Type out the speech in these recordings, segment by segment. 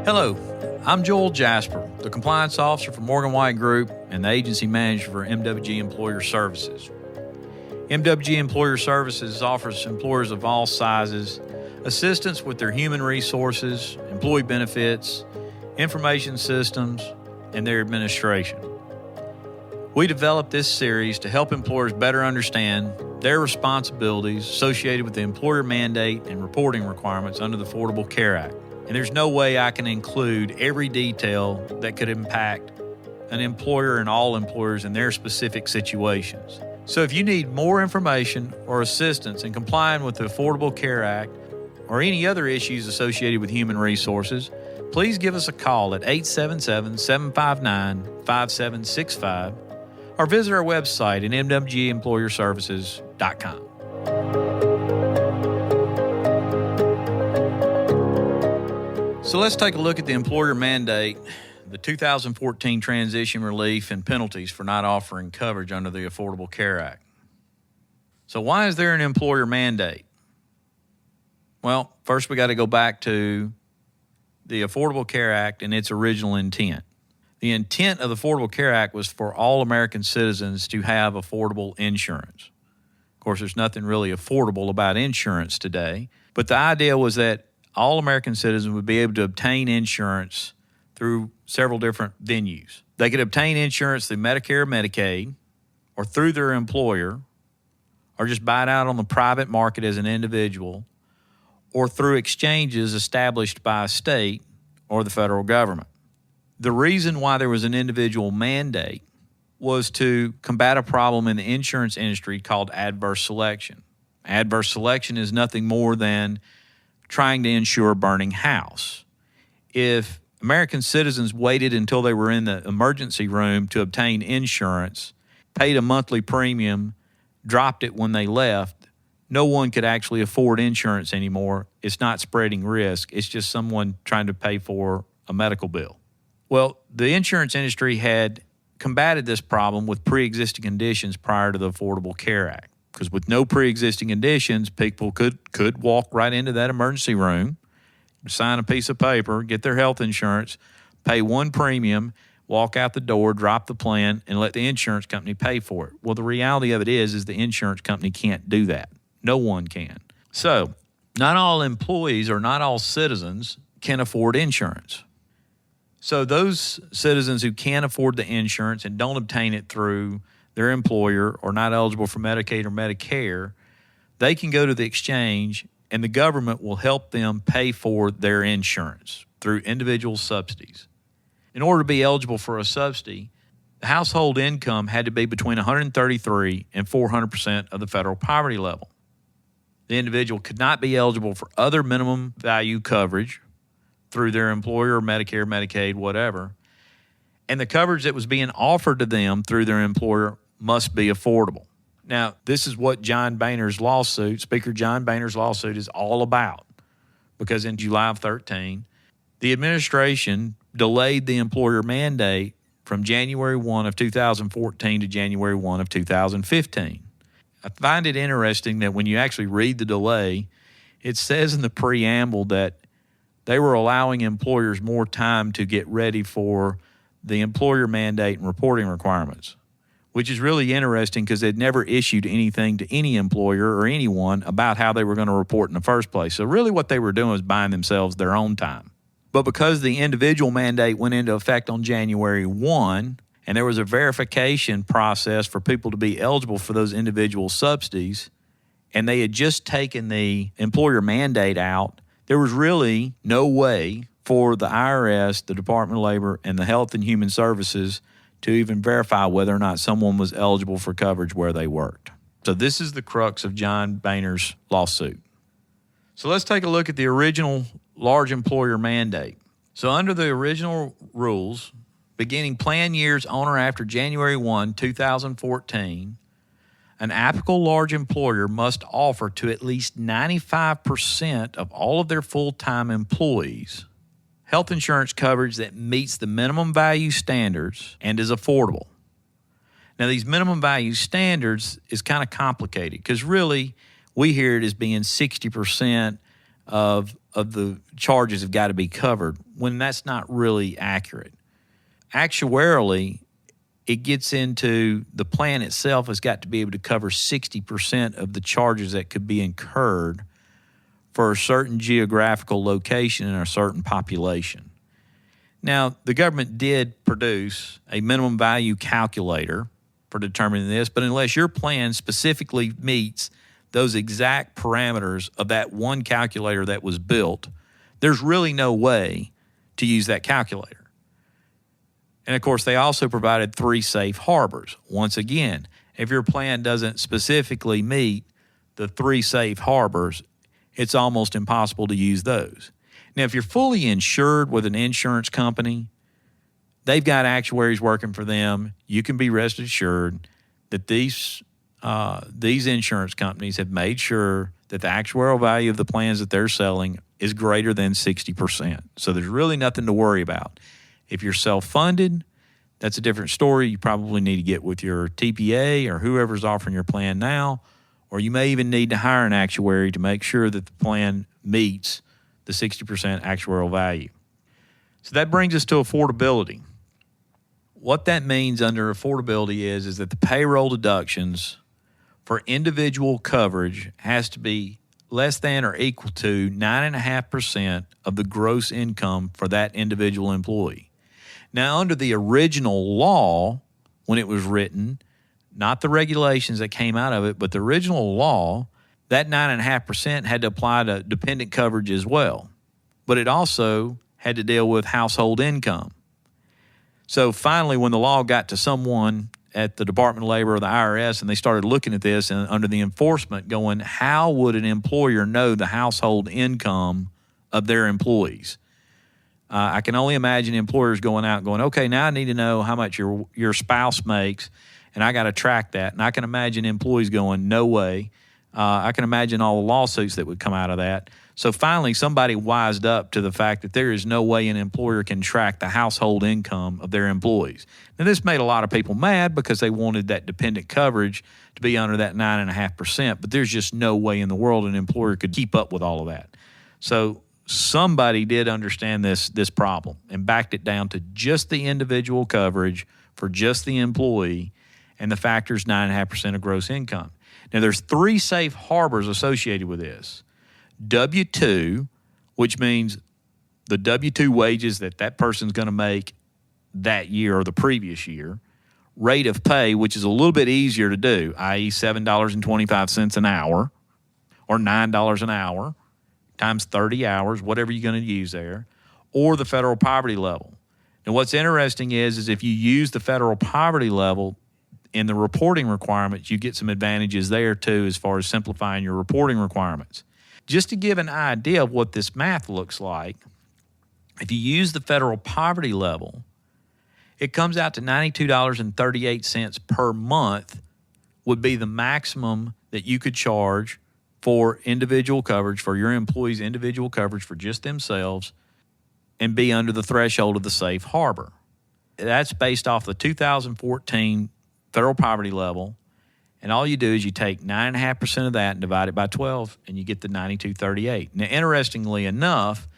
Hello, I'm Joel Jasper, the Compliance Officer for Morgan White Group and the Agency Manager for MWG Employer Services. MWG Employer Services offers employers of all sizes assistance with their human resources, employee benefits, information systems, and their administration. We developed this series to help employers better understand their responsibilities associated with the employer mandate and reporting requirements under the Affordable Care Act. And there's no way I can include every detail that could impact an employer and all employers in their specific situations. So if you need more information or assistance in complying with the Affordable Care Act or any other issues associated with human resources, please give us a call at 877-759-5765 or visit our website at mwgemployerservices.com. So let's take a look at the employer mandate, the 2014 transition relief and penalties for not offering coverage under the Affordable Care Act. So why is there an employer mandate? Well, first we got to go back to the Affordable Care Act and its original intent. The intent of the Affordable Care Act was for all American citizens to have affordable insurance. Of course, there's nothing really affordable about insurance today, but the idea was that all American citizens would be able to obtain insurance through several different venues. They could obtain insurance through Medicare or Medicaid, or through their employer, or just buy it out on the private market as an individual, or through exchanges established by a state or the federal government. The reason why there was an individual mandate was to combat a problem in the insurance industry called adverse selection. Adverse selection is nothing more than trying to insure a burning house. If American citizens waited until they were in the emergency room to obtain insurance, paid a monthly premium, dropped it when they left, no one could actually afford insurance anymore. It's not spreading risk. It's just someone trying to pay for a medical bill. Well, the insurance industry had combated this problem with pre-existing conditions prior to the Affordable Care Act. Because with no pre-existing conditions, people could walk right into that emergency room, sign a piece of paper, get their health insurance, pay one premium, walk out the door, drop the plan, and let the insurance company pay for it. Well, the reality of it is the insurance company can't do that. No one can. So not all employees or not all citizens can afford insurance. So those citizens who can't afford the insurance and don't obtain it through their employer or not eligible for Medicaid or Medicare, they can go to the exchange and the government will help them pay for their insurance through individual subsidies. In order to be eligible for a subsidy, the household income had to be between 133 and 400% of the federal poverty level. The individual could not be eligible for other minimum value coverage through their employer, Medicare, Medicaid, whatever. And the coverage that was being offered to them through their employer must be affordable. Now, this is what John Boehner's lawsuit, Speaker John Boehner's lawsuit, is all about. Because in July of 2013, the administration delayed the employer mandate from January 1 of 2014 to January 1 of 2015. I find it interesting that when you actually read the delay, it says in the preamble that they were allowing employers more time to get ready for the employer mandate and reporting requirements, which is really interesting because they'd never issued anything to any employer or anyone about how they were going to report in the first place. So really what they were doing was buying themselves their own time. But because the individual mandate went into effect on January 1, and there was a verification process for people to be eligible for those individual subsidies, and they had just taken the employer mandate out, there was really no way for the IRS, the Department of Labor, and the Health and Human Services to even verify whether or not someone was eligible for coverage where they worked. So this is the crux of John Boehner's lawsuit. So let's take a look at the original large employer mandate. So under the original rules, beginning plan years on or after January 1, 2014, an applicable large employer must offer to at least 95% of all of their full-time employees health insurance coverage that meets the minimum value standards and is affordable. Now, these minimum value standards is kind of complicated because really We hear it as being 60% of the charges have got to be covered, when that's not really accurate. Actuarially, it gets into the plan itself has got to be able to cover 60% of the charges that could be incurred for a certain geographical location and a certain population. Now, the government did produce a minimum value calculator for determining this, but unless your plan specifically meets those exact parameters of that one calculator that was built, there's really no way to use that calculator. And of course, they also provided 3 safe harbors. Once again, if your plan doesn't specifically meet the 3 safe harbors, it's almost impossible to use those. Now, if you're fully insured with an insurance company, they've got actuaries working for them. You can be rest assured that these insurance companies have made sure that the actuarial value of the plans that they're selling is greater than 60%. So there's really nothing to worry about. If you're self-funded, that's a different story. You probably need to get with your TPA or whoever's offering your plan now, or you may even need to hire an actuary to make sure that the plan meets the 60% actuarial value. So that brings us to affordability. What that means under affordability is that the payroll deductions for individual coverage has to be less than or equal to 9.5% of the gross income for that individual employee. Now, under the original law, when it was written, not the regulations that came out of it, but the original law, that 9.5% had to apply to dependent coverage as well. But it also had to deal with household income. So finally, when the law got to someone at the Department of Labor or the IRS and they started looking at this and under the enforcement going, how would an employer know the household income of their employees? I can only imagine employers going out and going, okay, now I need to know how much your spouse makes, and I got to track that. And I can imagine employees going, no way. I can imagine all the lawsuits that would come out of that. So finally, somebody wised up to the fact that there is no way an employer can track the household income of their employees. Now, this made a lot of people mad because they wanted that dependent coverage to be under that 9.5%, but there's just no way in the world an employer could keep up with all of that. So somebody did understand this problem and backed it down to just the individual coverage for just the employee, and the factor is 9.5% of gross income. Now, there's 3 safe harbors associated with this. W-2, which means the W-2 wages that person's going to make that year or the previous year. Rate of pay, which is a little bit easier to do, i.e. $7.25 an hour or $9 an hour times 30 hours, whatever you're going to use there, or the federal poverty level. Now, what's interesting is if you use the federal poverty level in the reporting requirements, you get some advantages there too as far as simplifying your reporting requirements. Just to give an idea of what this math looks like, if you use the federal poverty level, it comes out to $92.38 per month would be the maximum that you could charge for individual coverage, for your employees' individual coverage for just themselves, and be under the threshold of the safe harbor. That's based off the 2014 federal poverty level. And all you do is you take 9.5% of that and divide it by 12, and you get the $92.38. Now, interestingly enough,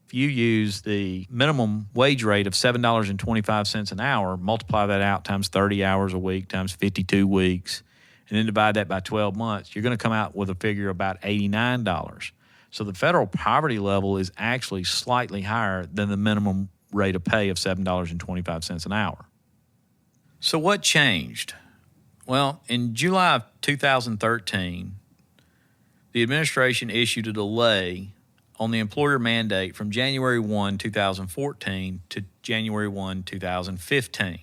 if you use the minimum wage rate of $7.25 an hour, multiply that out times 30 hours a week times 52 weeks, and then divide that by 12 months, you're going to come out with a figure of about $89. So the federal poverty level is actually slightly higher than the minimum rate of pay of $7.25 an hour. So what changed? Well, in July of 2013, the administration issued a delay on the employer mandate from January 1, 2014 to January 1, 2015.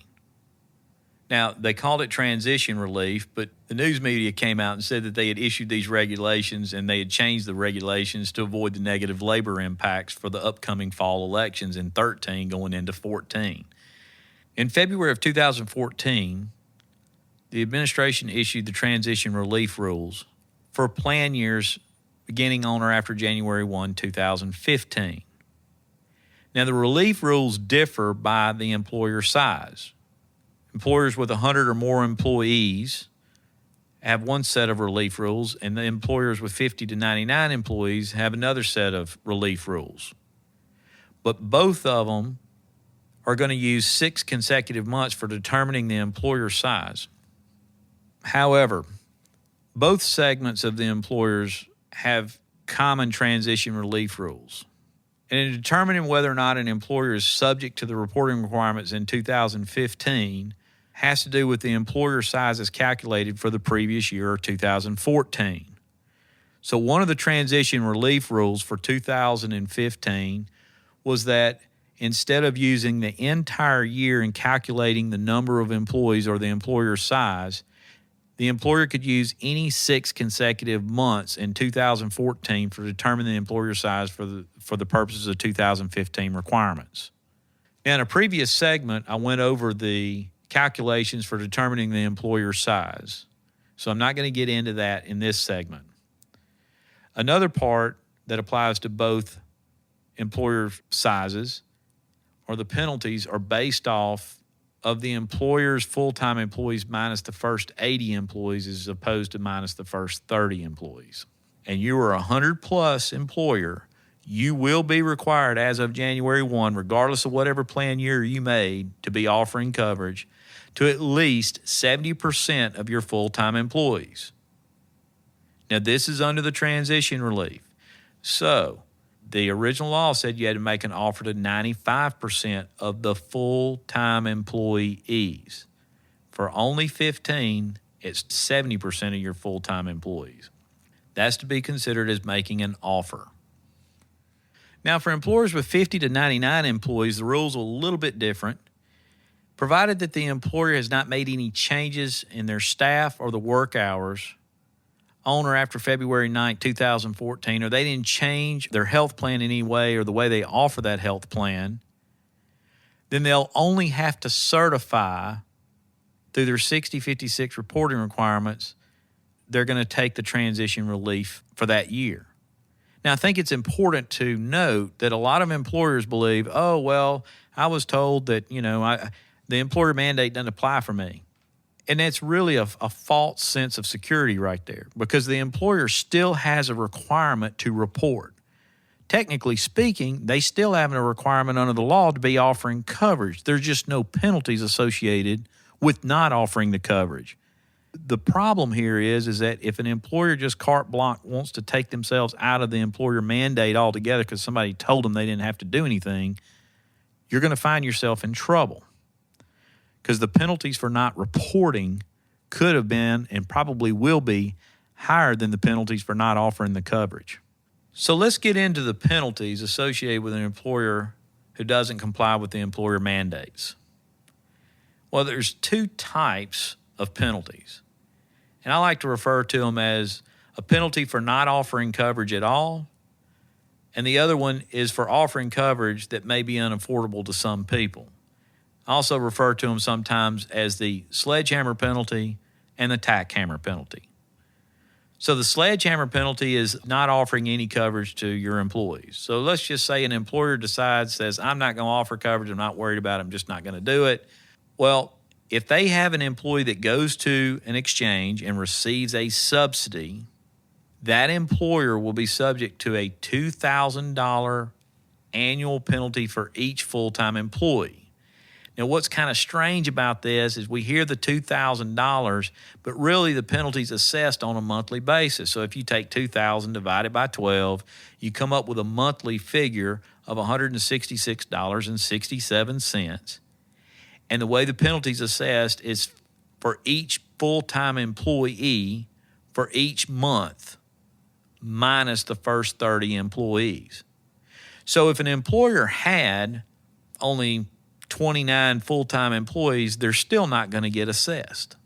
Now, they called it transition relief, but the news media came out and said that they had issued these regulations and they had changed the regulations to avoid the negative labor impacts for the upcoming fall elections in 13 going into 14. In February of 2014, the administration issued the transition relief rules for plan years beginning on or after January 1, 2015. Now, the relief rules differ by the employer size. Employers with 100 or more employees have one set of relief rules, and the employers with 50 to 99 employees have another set of relief rules. But both of them are going to use 6 consecutive months for determining the employer size. However, both segments of the employers have common transition relief rules. And in determining whether or not an employer is subject to the reporting requirements in 2015 has to do with the employer size as calculated for the previous year or 2014. So one of the transition relief rules for 2015 was that instead of using the entire year in calculating the number of employees or the employer size, the employer could use any 6 consecutive months in 2014 for determining the employer size for the purposes of 2015 requirements. Now, in a previous segment, I went over the calculations for determining the employer size. So I'm not going to get into that in this segment. Another part that applies to both employer sizes or the penalties are based off of the employer's full-time employees minus the first 80 employees as opposed to minus the first 30 employees. And you are a 100-plus employer, you will be required as of January 1, regardless of whatever plan year you made, to be offering coverage to at least 70% of your full-time employees. Now, this is under the transition relief. So, the original law said you had to make an offer to 95% of the full-time employees. For only 15, it's 70% of your full-time employees. That's to be considered as making an offer. Now, for employers with 50 to 99 employees, the rules are a little bit different. Provided that the employer has not made any changes in their staff or the work hours on or after February 9, 2014, or they didn't change their health plan in any way or the way they offer that health plan, then they'll only have to certify through their 6056 reporting requirements they're going to take the transition relief for that year. Now, I think it's important to note that a lot of employers believe, oh, well, I was told that, the employer mandate doesn't apply for me. And that's really a false sense of security right there, because the employer still has a requirement to report. Technically speaking, they still have a requirement under the law to be offering coverage. There's just no penalties associated with not offering the coverage. The problem here is that if an employer just carte blanche wants to take themselves out of the employer mandate altogether because somebody told them they didn't have to do anything, you're going to find yourself in trouble, because the penalties for not reporting could have been and probably will be higher than the penalties for not offering the coverage. So let's get into the penalties associated with an employer who doesn't comply with the employer mandates. Well, there's 2 types of penalties, and I like to refer to them as a penalty for not offering coverage at all, and the other one is for offering coverage that may be unaffordable to some people. I also refer to them sometimes as the sledgehammer penalty and the tack hammer penalty. So the sledgehammer penalty is not offering any coverage to your employees. So let's just say an employer says, I'm not going to offer coverage, I'm not worried about it, I'm just not going to do it. Well, if they have an employee that goes to an exchange and receives a subsidy, that employer will be subject to a $2,000 annual penalty for each full-time employee. Now, what's kind of strange about this is we hear the $2,000, but really the penalty's assessed on a monthly basis. So if you take $2,000 divided by 12, you come up with a monthly figure of $166.67. And the way the penalty's assessed is for each full-time employee for each month minus the first 30 employees. So if an employer had only 29 full-time employees, they're still not going to get assessed.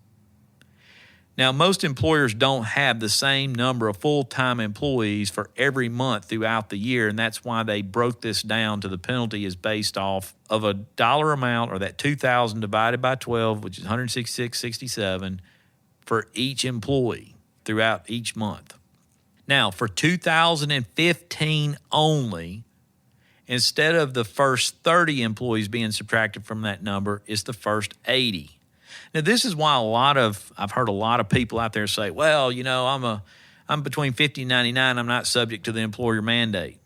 Now, most employers don't have the same number of full-time employees for every month throughout the year, and that's why they broke this down to the penalty is based off of a dollar amount, or that $2,000 divided by 12, which is $166.67 for each employee throughout each month. Now, for 2015 only, instead of the first 30 employees being subtracted from that number, it's the first 80. Now, this is why I've heard a lot of people out there say, well, I'm between 50 and 99. I'm not subject to the employer mandate.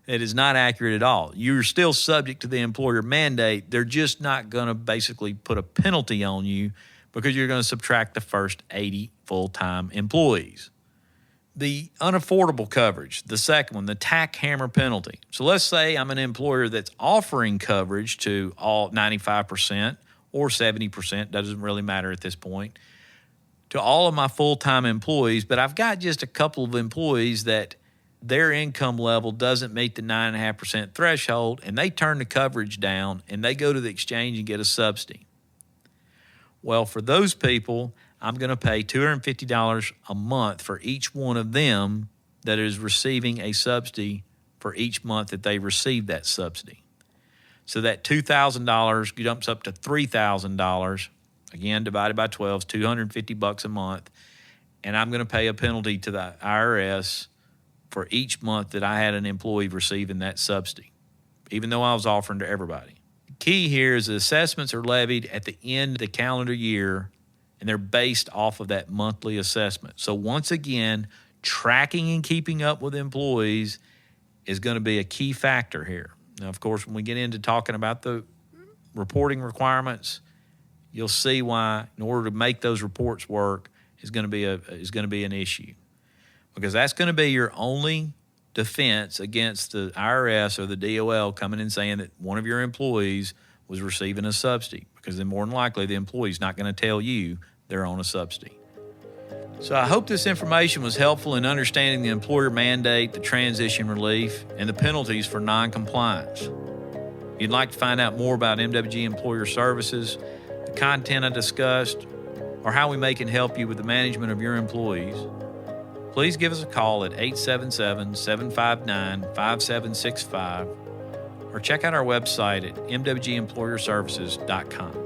It is not accurate at all. You're still subject to the employer mandate. They're just not going to basically put a penalty on you because you're going to subtract the first 80 full-time employees. The unaffordable coverage, the second one, the tack hammer penalty. So let's say I'm an employer that's offering coverage to all 95% or 70%, doesn't really matter at this point, to all of my full-time employees, but I've got just a couple of employees that their income level doesn't meet the 9.5% threshold, and they turn the coverage down, and they go to the exchange and get a subsidy. Well, for those people, I'm going to pay $250 a month for each one of them that is receiving a subsidy for each month that they receive that subsidy. So that $2,000 jumps up to $3,000, again, divided by 12 is $250 a month, and I'm going to pay a penalty to the IRS for each month that I had an employee receiving that subsidy, even though I was offering to everybody. The key here is the assessments are levied at the end of the calendar year, and they're based off of that monthly assessment. So once again, tracking and keeping up with employees is going to be a key factor here. Now, of course, when we get into talking about the reporting requirements, you'll see why, in order to make those reports work, is going to be an issue, because that's going to be your only defense against the IRS or the DOL coming in saying that one of your employees was receiving a subsidy, because then more than likely the employee's not going to tell you they're on a subsidy. So I hope this information was helpful in understanding the employer mandate, the transition relief, and the penalties for noncompliance. If you'd like to find out more about MWG Employer Services, the content I discussed, or how we can help you with the management of your employees, please give us a call at 877-759-5765 or check out our website at mwgemployerservices.com.